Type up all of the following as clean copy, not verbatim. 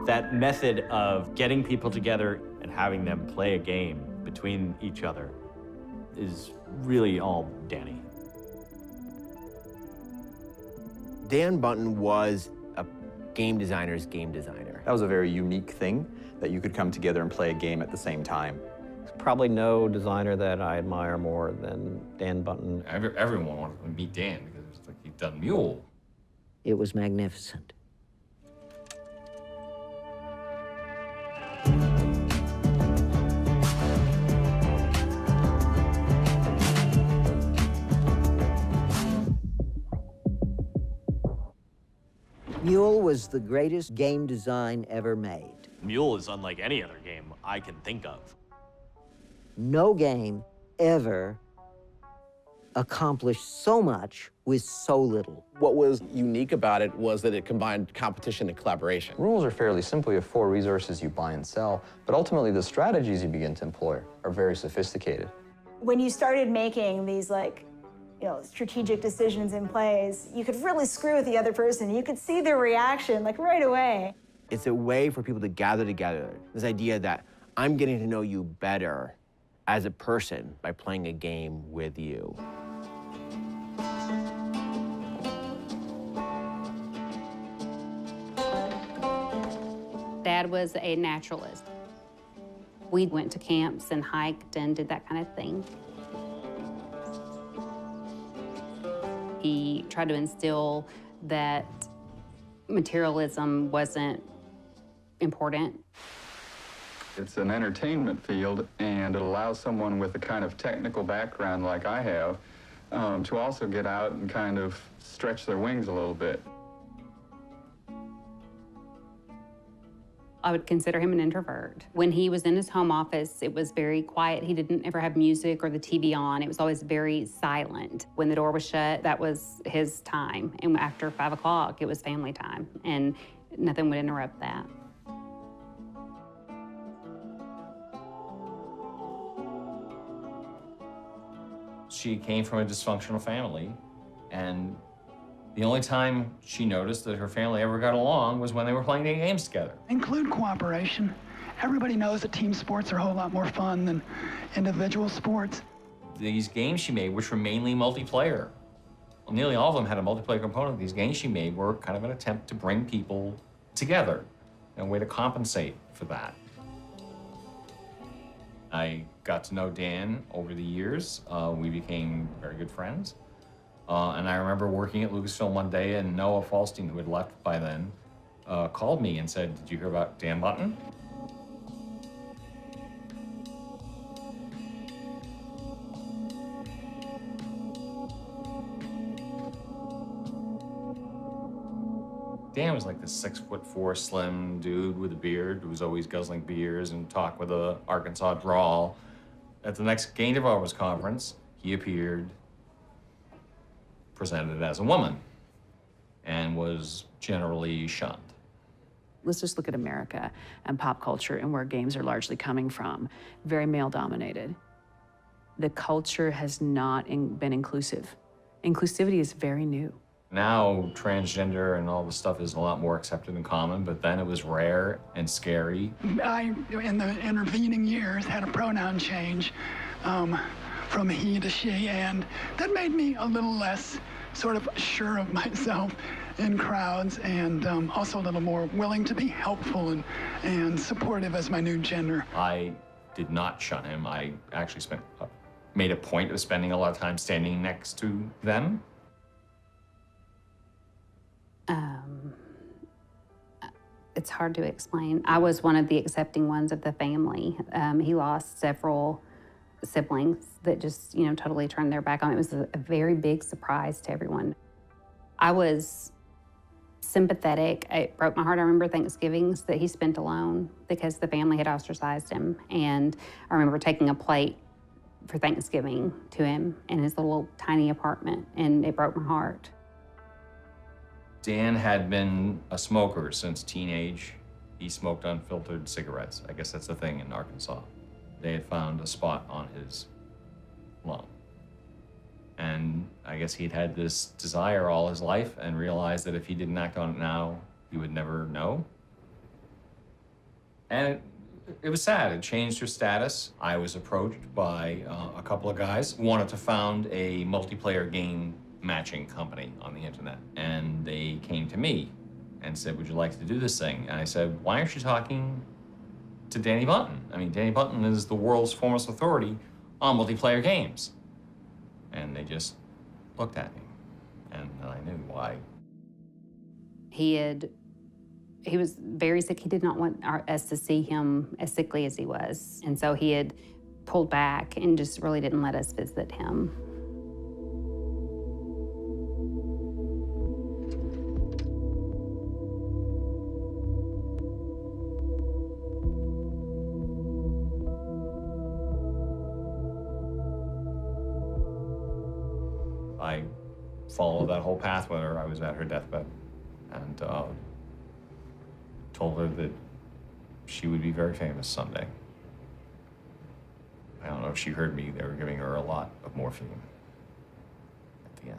That method of getting people together and having them play a game between each other is really all Danny. Dan Bunton was a game designer's game designer. That was a very unique thing, that you could come together and play a game at the same time. There's probably no designer that I admire more than Dan Bunton. Everyone wanted to meet Dan because it's like he'd done Mule. It was magnificent. Mule was the greatest game design ever made. Mule is unlike any other game I can think of. No game ever accomplished so much with so little. What was unique about it was that it combined competition and collaboration. Rules are fairly simple. You have 4 resources you buy and sell, but ultimately the strategies you begin to employ are very sophisticated. When you started making these strategic decisions and plays, you could really screw with the other person. You could see their reaction right away. It's a way for people to gather together. This idea that I'm getting to know you better as a person by playing a game with you. Dad was a naturalist. We went to camps and hiked and did that kind of thing. He tried to instill that materialism wasn't important. It's an entertainment field, and it allows someone with the kind of technical background like I have to also get out and kind of stretch their wings a little bit. I would consider him an introvert. When he was in his home office, it was very quiet. He didn't ever have music or the TV on. It was always very silent. When the door was shut, that was his time. And after 5 o'clock, it was family time, and nothing would interrupt that. She came from a dysfunctional family, and the only time she noticed that her family ever got along was when they were playing games together. Include cooperation. Everybody knows that team sports are a whole lot more fun than individual sports. These games she made, which were mainly multiplayer, well, nearly all of them had a multiplayer component. These games she made were kind of an attempt to bring people together and a way to compensate for that. I got to know Dan over the years. We became very good friends. And I remember working at Lucasfilm one day, and Noah Falstein, who had left by then, called me and said, "Did you hear about Dan Bunton?" Dan was like this 6'4" slim dude with a beard who was always guzzling beers and talked with a Arkansas drawl. At the next Game Developers Conference, he appeared presented as a woman and was generally shunned. Let's just look at America and pop culture and where games are largely coming from. Very male-dominated. The culture has not been inclusive. Inclusivity is very new. Now, transgender and all this stuff is a lot more accepted and common, but then it was rare and scary. I, in the intervening years, had a pronoun change from he to she, and that made me a little less sort of sure of myself in crowds, and also a little more willing to be helpful and supportive as my new gender. I did not shun him. I actually made a point of spending a lot of time standing next to them. It's hard to explain. I was one of the accepting ones of the family. He lost several siblings that just, totally turned their back on him. It was a very big surprise to everyone. I was sympathetic. It broke my heart. I remember Thanksgivings that he spent alone because the family had ostracized him. And I remember taking a plate for Thanksgiving to him in his little tiny apartment, and it broke my heart. Dan had been a smoker since teenage. He smoked unfiltered cigarettes. I guess that's the thing in Arkansas. They had found a spot on his lung. And I guess he'd had this desire all his life and realized that if he didn't act on it now, he would never know. And it was sad. It changed her status. I was approached by a couple of guys who wanted to found a multiplayer game matching company on the internet. And they came to me and said, would you like to do this thing? And I said, why aren't you talking to Danny Bunton? I mean, Danny Bunton is the world's foremost authority on multiplayer games. And they just looked at me, and I knew why. He was very sick. He did not want us to see him as sickly as he was. And so he had pulled back and just really didn't let us visit him. I followed that whole path with her. I was at her deathbed and told her that she would be very famous someday. I don't know if she heard me. They were giving her a lot of morphine at the end.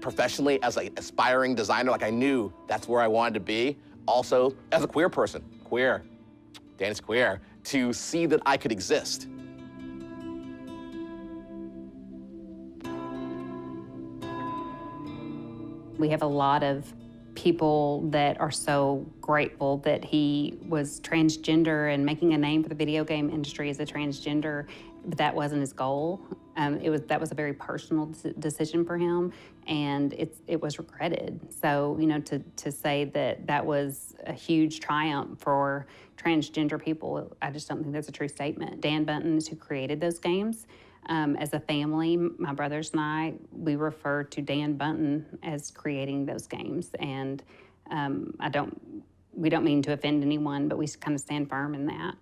Professionally, as an aspiring designer, like I knew that's where I wanted to be. Also, as a queer person, Danny's queer, to see that I could exist. We have a lot of people that are so grateful that he was transgender and making a name for the video game industry as a transgender, but that wasn't his goal. That was a very personal decision for him, and it was regretted. So, you know, to say that was a huge triumph for transgender people, I just don't think that's a true statement. Dan Bunton is who created those games. As a family, my brothers and I, we refer to Dan Bunton as creating those games, and we don't mean to offend anyone, but we kind of stand firm in that.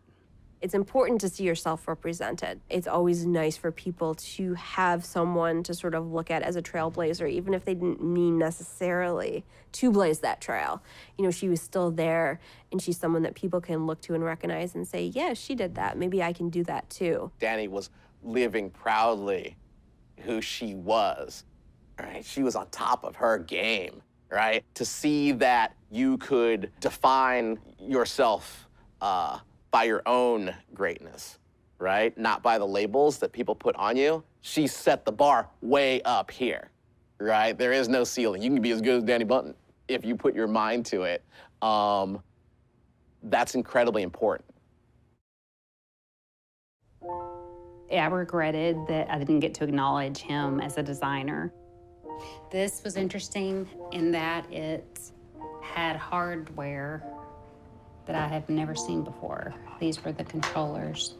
It's important to see yourself represented. It's always nice for people to have someone to sort of look at as a trailblazer, even if they didn't mean necessarily to blaze that trail. You know, she was still there, and she's someone that people can look to and recognize and say, yeah, she did that. Maybe I can do that too. Danny was living proudly who she was, right? She was on top of her game, right? To see that you could define yourself by your own greatness, right? Not by the labels that people put on you. She set the bar way up here, right? There is no ceiling. You can be as good as Danny Bunton if you put your mind to it. That's incredibly important. I regretted that I didn't get to acknowledge him as a designer. This was interesting in that it had hardware that I have never seen before. These were the controllers.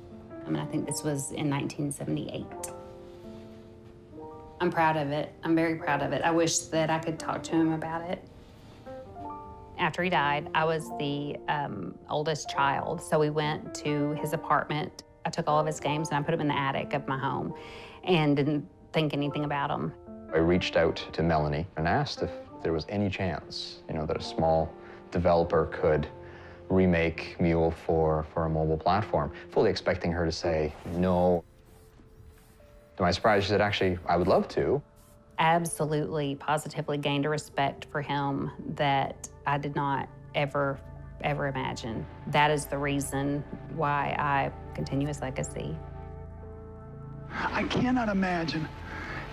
I think this was in 1978. I'm proud of it. I'm very proud of it. I wish that I could talk to him about it. After he died, I was the oldest child, so we went to his apartment. I took all of his games and I put them in the attic of my home and didn't think anything about them. I reached out to Melanie and asked if there was any chance, you know, that a small developer could remake Mule for a mobile platform, fully expecting her to say no. To my surprise, she said, actually, I would love to. Absolutely, positively gained a respect for him that I did not ever imagine. That is the reason why I continue his legacy. I cannot imagine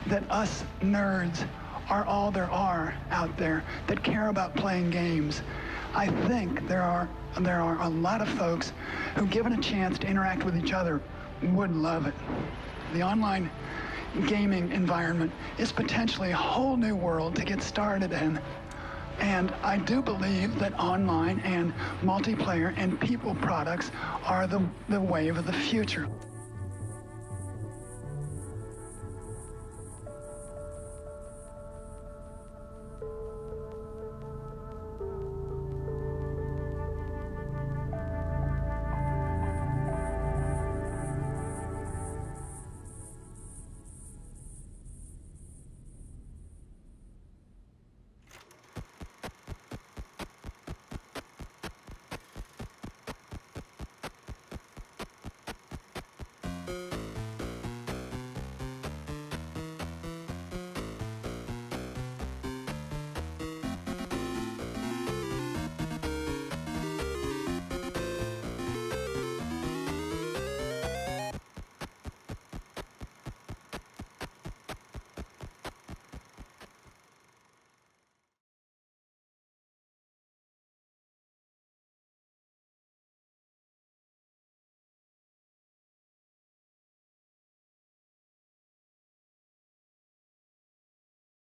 that us nerds are all there are out there that care about playing games. I think there are a lot of folks who, given a chance to interact with each other, would love it. The online gaming environment is potentially a whole new world to get started in. And I do believe that online and multiplayer and people products are the wave of the future.